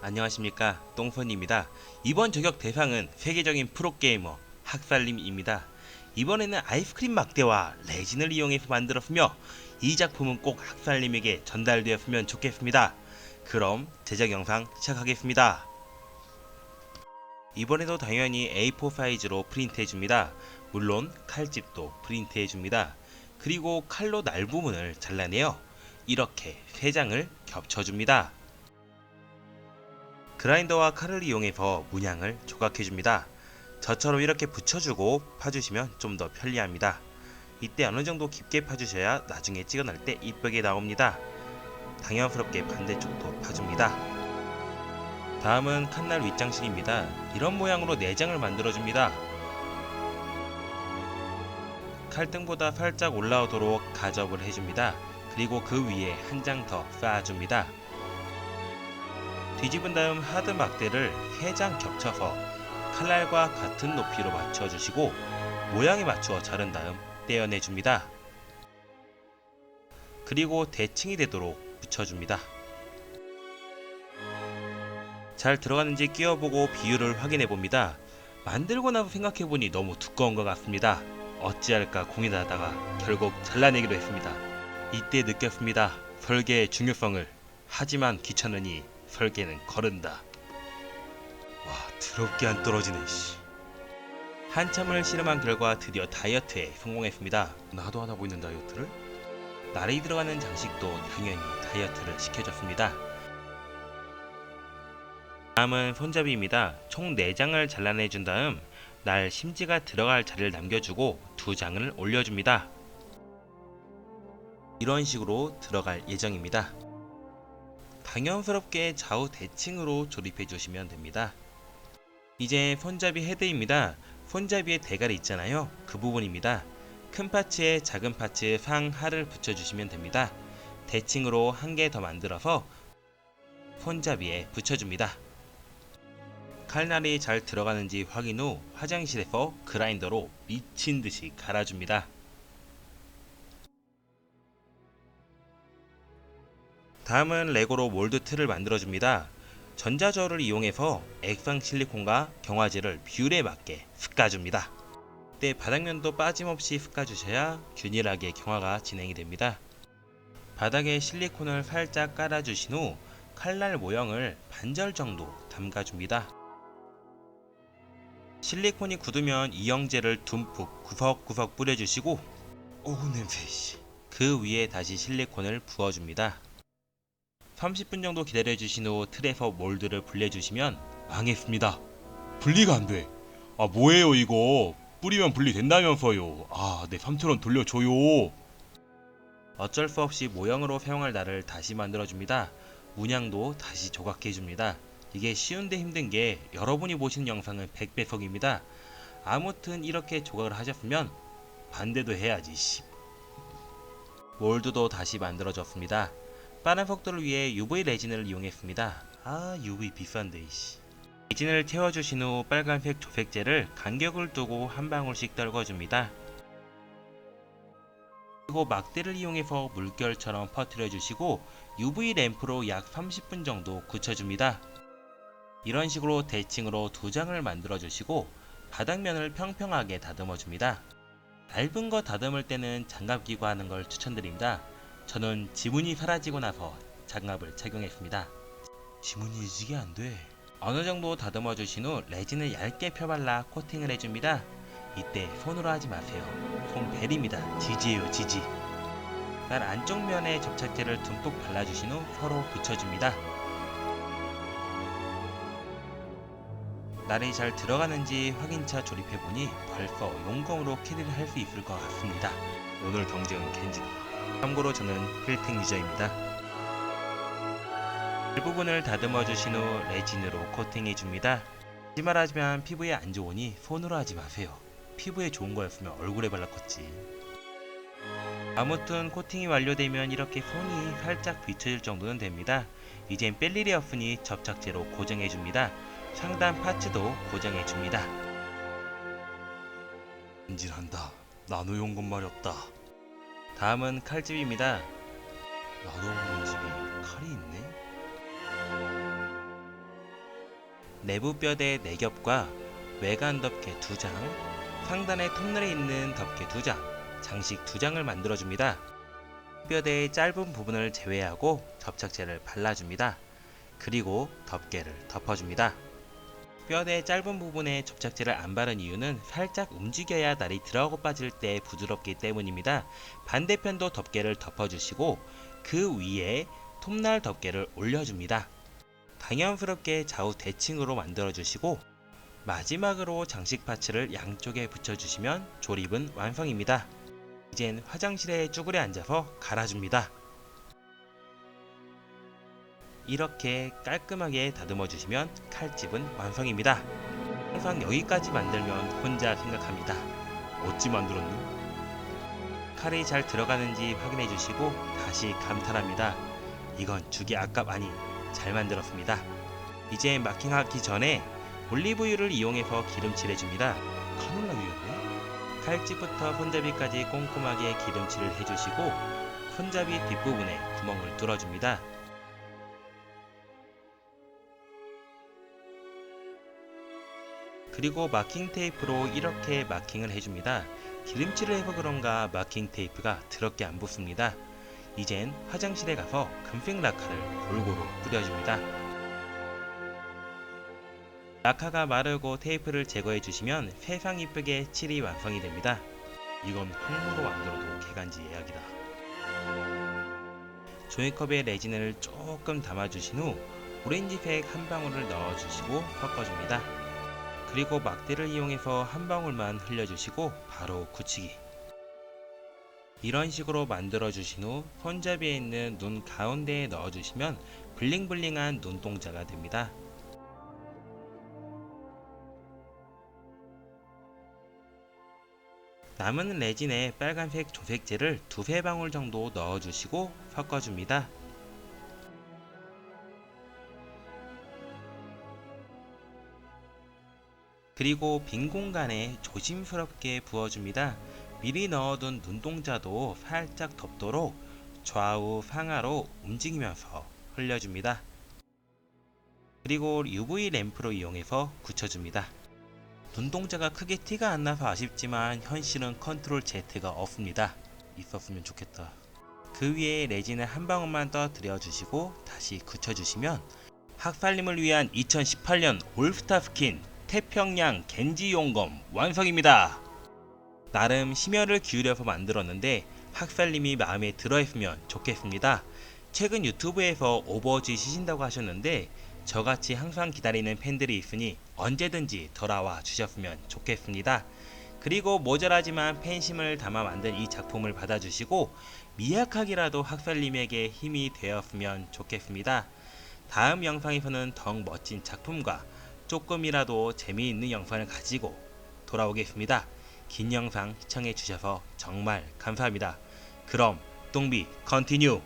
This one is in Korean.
안녕하십니까, 똥손입니다. 이번 저격 대상은 세계적인 프로게이머 학살림입니다. 이번에는 아이스크림 막대와 레진을 이용해서 만들었으며 이 작품은 꼭 학살님에게 전달되었으면 좋겠습니다. 그럼 제작 영상 시작하겠습니다. 이번에도 당연히 A4 사이즈로 프린트해줍니다. 물론 칼집도 프린트해줍니다. 그리고 칼로 날 부분을 잘라내어 이렇게 3장을 겹쳐줍니다. 그라인더와 칼을 이용해서 문양을 조각해줍니다. 저처럼 이렇게 붙여주고 파주시면 좀 더 편리합니다. 이때 어느정도 깊게 파주셔야 나중에 찍어낼 때 이쁘게 나옵니다. 당연스럽게 반대쪽도 파줍니다. 다음은 칸날 윗장식입니다. 이런 모양으로 4장을 만들어줍니다. 칼등보다 살짝 올라오도록 가접을 해줍니다. 그리고 그 위에 한 장 더 쌓아줍니다. 뒤집은 다음 하드 막대를 3장 겹쳐서 칼날과 같은 높이로 맞춰주시고 모양에 맞추어 자른 다음 떼어내줍니다. 그리고 대칭이 되도록 붙여줍니다. 잘 들어가는지 끼워보고 비율을 확인해봅니다. 만들고 나서 생각해보니 너무 두꺼운 것 같습니다. 어찌할까 고민하다가 결국 잘라내기로 했습니다. 이때 느꼈습니다. 설계의 중요성을. 하지만 귀찮으니 설계는 거른다. 와, 더럽게 안 떨어지네 씨. 한참을 실험한 결과 드디어 다이어트에 성공했습니다. 나도 하나 보이는 다이어트를? 날이 들어가는 장식도 당연히 다이어트를 시켜줬습니다. 다음은 손잡이입니다. 총 4장을 잘라내준 다음 날 심지가 들어갈 자리를 남겨주고 2장을 올려줍니다. 이런 식으로 들어갈 예정입니다. 당연스럽게 좌우 대칭으로 조립해 주시면 됩니다. 이제 손잡이 헤드입니다. 손잡이에 대가리 있잖아요. 그 부분입니다. 큰 파츠에 작은 파츠 상하를 붙여주시면 됩니다. 대칭으로 한 개 더 만들어서 손잡이에 붙여줍니다. 칼날이 잘 들어가는지 확인 후 화장실에서 그라인더로 미친듯이 갈아줍니다. 다음은 레고로 몰드 틀을 만들어줍니다. 전자저울을 이용해서 액상 실리콘과 경화제를 비율에 맞게 섞어줍니다. 이때 바닥면도 빠짐없이 섞어주셔야 균일하게 경화가 진행이 됩니다. 바닥에 실리콘을 살짝 깔아주신 후 칼날 모형을 반절 정도 담가줍니다. 실리콘이 굳으면 이영제를 듬뿍 구석구석 뿌려주시고 오우 냄새. 그 위에 다시 실리콘을 부어줍니다. 30분 정도 기다려주신 후 틀에서 몰드를 분리해주시면 망했습니다. 분리가 안돼. 아 뭐예요 이거. 뿌리면 분리된다면서요. 아 내 3,000원 돌려줘요. 어쩔 수 없이 모형으로 사용할 날을 다시 만들어줍니다. 문양도 다시 조각해줍니다. 이게 쉬운데 힘든게 여러분이 보시는 영상은 100배속입니다. 아무튼 이렇게 조각을 하셨으면 반대도 해야지. 몰드도 다시 만들어졌습니다. 빠른 속도를 위해 UV 레진을 이용했습니다. 아 UV 비싼데 이씨. 레진을 채워주신 후 빨간색 조색제를 간격을 두고 한 방울씩 떨궈줍니다. 그리고 막대를 이용해서 물결처럼 퍼뜨려주시고 UV 램프로 약 30분 정도 굳혀줍니다. 이런 식으로 대칭으로 2장을 만들어주시고 바닥면을 평평하게 다듬어줍니다. 얇은 거 다듬을 때는 장갑 끼고 하는 걸 추천드립니다. 저는 지문이 사라지고 나서 장갑을 착용했습니다. 지문이 인식이 안 돼. 어느 정도 다듬어 주신 후 레진을 얇게 펴발라 코팅을 해줍니다. 이때 손으로 하지 마세요. 손벨입니다. 지지예요 지지. 날 안쪽 면에 접착제를 듬뿍 발라주신 후 서로 붙여줍니다. 날이 잘 들어가는지 확인차 조립해보니 벌써 용검으로 캐리를 할 수 있을 것 같습니다. 오늘 경쟁은 겐지다. 참고로 저는 필팅 유저입니다. 일부분을 다듬어 주신 후 레진으로 코팅해줍니다. 하지만 피부에 안 좋으니 손으로 하지 마세요. 피부에 좋은 거였으면 얼굴에 발랐겠지. 아무튼 코팅이 완료되면 이렇게 손이 살짝 비쳐질 정도는 됩니다. 이젠 뺄 일이 없으니 접착제로 고정해줍니다. 상단 파츠도 고정해줍니다. 인질한다. 나노용 건 말이 없다. 다음은 칼집입니다. 나도 모르는 집에 칼이 있네? 내부 뼈대 4겹과 외관 덮개 2장, 상단의 톱날에 있는 덮개 2장, 장식 2장을 만들어줍니다. 뼈대의 짧은 부분을 제외하고 접착제를 발라줍니다. 그리고 덮개를 덮어줍니다. 뼈대 짧은 부분에 접착제를 안 바른 이유는 살짝 움직여야 날이 들어가고 빠질 때 부드럽기 때문입니다. 반대편도 덮개를 덮어주시고 그 위에 톱날 덮개를 올려줍니다. 당연스럽게 좌우 대칭으로 만들어주시고 마지막으로 장식 파츠를 양쪽에 붙여주시면 조립은 완성입니다. 이젠 화장실에 쭈그려 앉아서 갈아줍니다. 이렇게 깔끔하게 다듬어 주시면 칼집은 완성입니다. 항상 여기까지 만들면 혼자 생각합니다. 어찌 만들었니? 칼이 잘 들어가는지 확인해 주시고 다시 감탄합니다. 이건 주기 아깝 아니 잘 만들었습니다. 이제 마킹하기 전에 올리브유를 이용해서 기름칠 해줍니다. 카놀라유였네? 칼집부터 손잡이까지 꼼꼼하게 기름칠을 해주시고 손잡이 뒷부분에 구멍을 뚫어줍니다. 그리고 마킹 테이프로 이렇게 마킹을 해줍니다. 기름칠을 해서 그런가 마킹 테이프가 더럽게 안 붙습니다. 이젠 화장실에 가서 금색 라카를 골고루 뿌려줍니다. 라카가 마르고 테이프를 제거해 주시면 세상 이쁘게 칠이 완성이 됩니다. 이건 흙으로 만들어도 개간지 예약이다. 종이컵에 레진을 조금 담아주신 후 오렌지색 한 방울을 넣어주시고 섞어줍니다. 그리고 막대를 이용해서 한 방울만 흘려주시고 바로 굳히기. 이런 식으로 만들어 주신 후 손잡이에 있는 눈 가운데에 넣어주시면 블링블링한 눈동자가 됩니다. 남은 레진에 빨간색 조색제를 2~3방울 정도 넣어주시고 섞어줍니다. 그리고 빈 공간에 조심스럽게 부어줍니다. 미리 넣어둔 눈동자도 살짝 덮도록 좌우 상하로 움직이면서 흘려줍니다. 그리고 UV 램프로 이용해서 굳혀줍니다. 눈동자가 크게 티가 안 나서 아쉽지만 현실은 컨트롤 Z가 없습니다. 있었으면 좋겠다. 그 위에 레진을 한 방울만 떠들여 주시고 다시 굳혀주시면 학살림을 위한 2018년 올스타 스킨 태평양 겐지 용검 완성입니다. 나름 심혈을 기울여서 만들었는데 학살님이 마음에 들어했으면 좋겠습니다. 최근 유튜브에서 오버워치 시신다고 하셨는데 저같이 항상 기다리는 팬들이 있으니 언제든지 돌아와 주셨으면 좋겠습니다. 그리고 모자라지만 팬심을 담아 만든 이 작품을 받아주시고 미약하게라도 학살님에게 힘이 되었으면 좋겠습니다. 다음 영상에서는 더욱 멋진 작품과 조금이라도 재미있는 영상을 가지고 돌아오겠습니다. 긴 영상 시청해 주셔서 정말 감사합니다. 그럼 똥비 컨티뉴!